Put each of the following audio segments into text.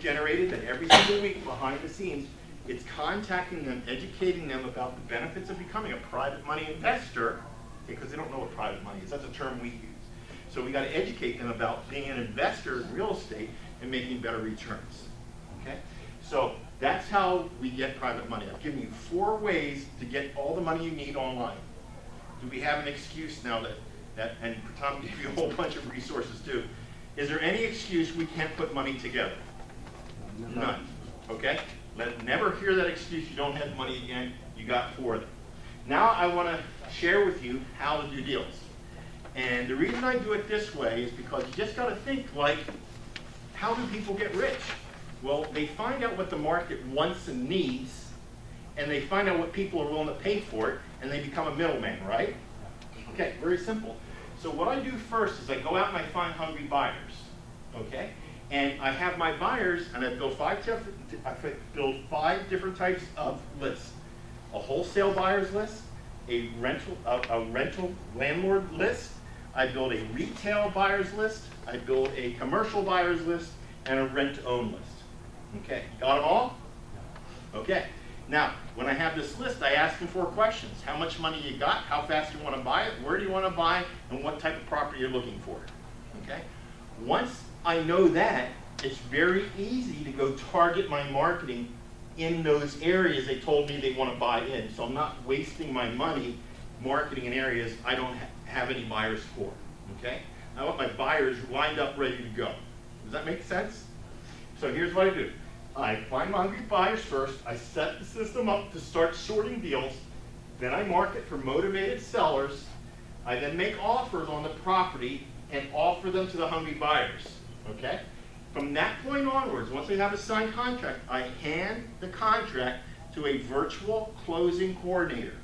generated that every single week behind the scenes, it's contacting them, educating them about the benefits of becoming a private money investor, because they don't know what private money is. That's a term we use. So we got to educate them about being an investor in real estate and making better returns. Okay? So that's how we get private money. I've given you 4 ways to get all the money you need online. Do we have an excuse now and Tom gave you a whole bunch of resources too. Is there any excuse we can't put money together? None. Okay? Never hear that excuse you don't have money again. You got 4 of them. Now I want to share with you how to do deals. And the reason I do it this way is because you just got to think like, how do people get rich? Well, they find out what the market wants and needs, and they find out what people are willing to pay for it, and they become a middleman, right? Okay, very simple. So what I do first is I go out and I find hungry buyers, okay? And I have my buyers, and I build 5 different types of lists. A wholesale buyers list, a rental landlord list, I build a retail buyers list, I build a commercial buyers list, and a rent-to-own list. Okay, got them all? Okay. Now, when I have this list, I ask them 4 questions. How much money you got? How fast you want to buy it? Where do you want to buy? And what type of property you're looking for? Okay. Once I know that, it's very easy to go target my marketing in those areas they told me they want to buy in. So I'm not wasting my money marketing in areas I don't have any buyers for. Okay. I want my buyers lined up, ready to go. Does that make sense? So here's what I do. I find my hungry buyers first. I set the system up to start sorting deals. Then I market for motivated sellers. I then make offers on the property and offer them to the hungry buyers. Okay? From that point onwards, once we have a signed contract, I hand the contract to a virtual closing coordinator.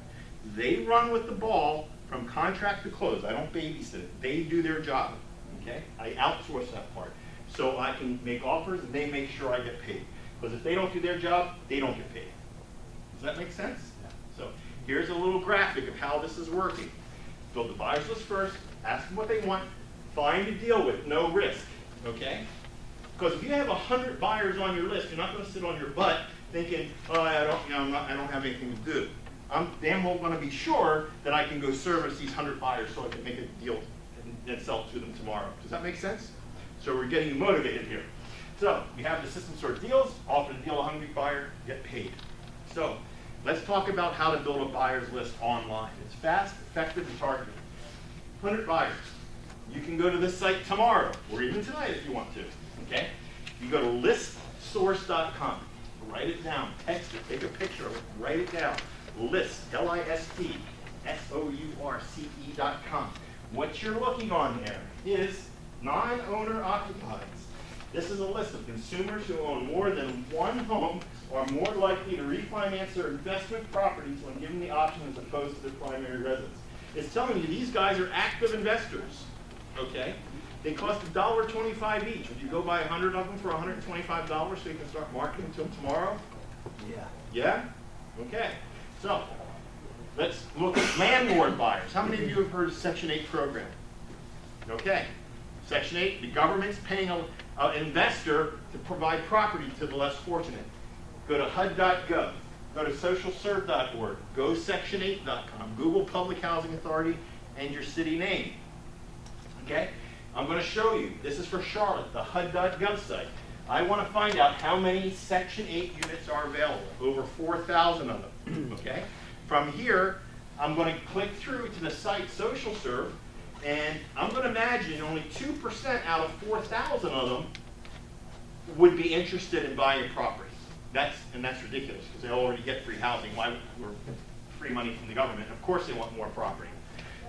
They run with the ball from contract to close. I don't babysit it. They do their job. Okay? I outsource that part. So I can make offers and they make sure I get paid. Because if they don't do their job, they don't get paid. Does that make sense? Yeah. So here's a little graphic of how this is working. Build the buyers list first, ask them what they want, find a deal with, no risk. Okay? Because if you have 100 buyers on your list, you're not going to sit on your butt thinking, oh, I don't have anything to do. I'm damn well going to be sure that I can go service these 100 buyers so I can make a deal and sell it to them tomorrow. Does that make sense? So we're getting you motivated here. So we have the system sort deals, offer the deal a hungry buyer, get paid. So let's talk about how to build a buyer's list online. It's fast, effective, and targeted. 100 buyers. You can go to this site tomorrow, or even tonight if you want to. Okay? You go to listsource.com. Write it down, text it, take a picture of it, write it down. List, LISTSOURCE.com. What you're looking on there is non-owner occupieds. This is a list of consumers who own more than one home are more likely to refinance their investment properties when given the option as opposed to their primary residence. It's telling you these guys are active investors. Okay? They cost $1.25 each. Would you go buy 100 of them for $125 so you can start marketing to them tomorrow? Yeah. Yeah? Okay. So, let's look at landlord buyers. How many of you have heard of Section 8 program? Okay. Section 8, the government's paying an investor to provide property to the less fortunate. Go to HUD.gov. Go to socialserve.org. Go section8.com. Google Public Housing Authority and your city name. Okay? I'm going to show you. This is for Charlotte, the HUD.gov site. I want to find out how many Section 8 units are available. Over 4,000 of them. Okay? From here, I'm going to click through to the site SocialServe, and I'm going to imagine only 2% out of 4,000 of them would be interested in buying a property. That's ridiculous because they already get free housing. Why we're free money from the government? Of course they want more property.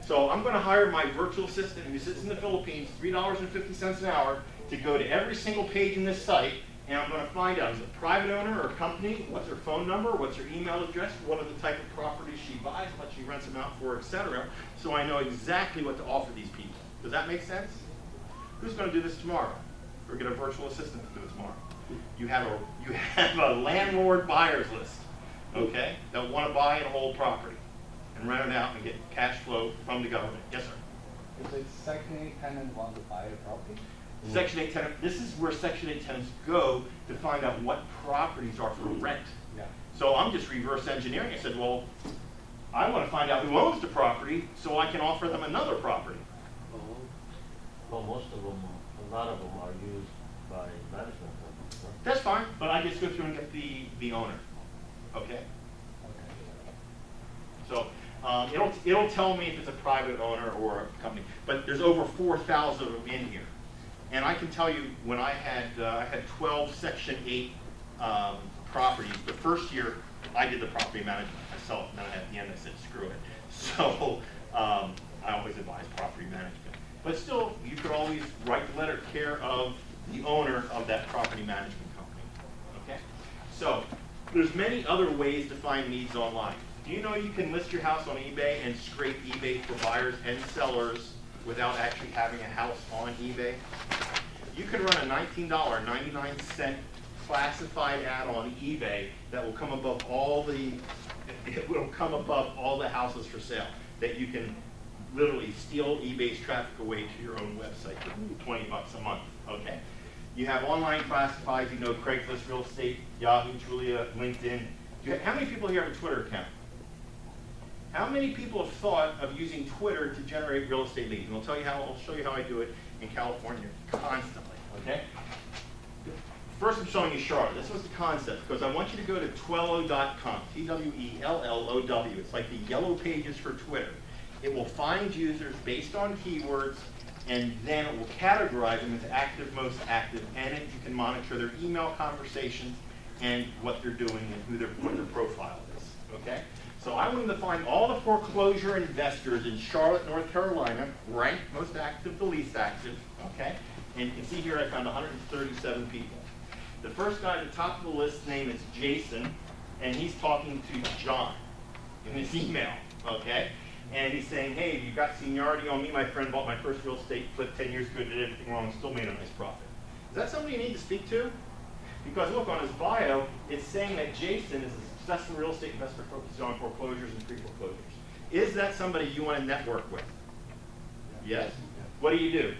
So I'm going to hire my virtual assistant who sits in the Philippines, $3.50 an hour, to go to every single page in this site, and I'm going to find out, is it a private owner or a company, what's her phone number, what's her email address, what are the type of properties she buys, what she rents them out for, etc., so I know exactly what to offer these people. Does that make sense? Who's going to do this tomorrow? Or get a virtual assistant to do it tomorrow? You have a landlord buyers list, okay, that want to buy and hold property and rent it out and get cash flow from the government. Yes, sir? If it's Section 8 tenant want to buy a property? Section 8 tenant, this is where Section 8 tenants go to find out what properties are for rent. Yeah. So I'm just reverse engineering. I said, well, I want to find out who owns the property so I can offer them another property. Well, most of them, a lot of them are used by management companies, huh? That's fine, but I just go through and get the owner. Okay? So it'll tell me if it's a private owner or a company. But there's over 4,000 of them in here. And I can tell you, when I had 12 Section 8 properties, the first year I did the property management myself, and then at the end I said, screw it. So I always advise property management. But still, you could always write the letter care of the owner of that property management company. Okay? So there's many other ways to find needs online. Do you know you can list your house on eBay and scrape eBay for buyers and sellers without actually having a house on eBay? You can run a $19.99 classified ad on eBay that will come above all the houses for sale, that you can literally steal eBay's traffic away to your own website for $20 a month. Okay? You have online classifieds, you know, Craigslist, Real Estate, Yahoo, Julia, LinkedIn. How many people here have a Twitter account? How many people have thought of using Twitter to generate real estate leads? And I'll show you how I do it in California constantly, okay? First I'm showing you Charlotte. This was the concept, because I want you to go to twello.com, Twellow. It's like the yellow pages for Twitter. It will find users based on keywords, and then it will categorize them as active, most active, and you can monitor their email conversations and what they're doing and what their profile is, okay? So I wanted to find all the foreclosure investors in Charlotte, North Carolina, ranked most active to least active, okay? And you can see here I found 137 people. The first guy at the top of the list, name is Jason, and he's talking to John in his email, okay? And he's saying, hey, you've got seniority on me. My friend bought my first real estate, flipped 10 years ago, did everything wrong, still made a nice profit. Is that somebody you need to speak to? Because look, on his bio, it's saying that Jason is a successful real estate investor focused on foreclosures and pre-foreclosures. Is that somebody you want to network with? Yes. What do you do?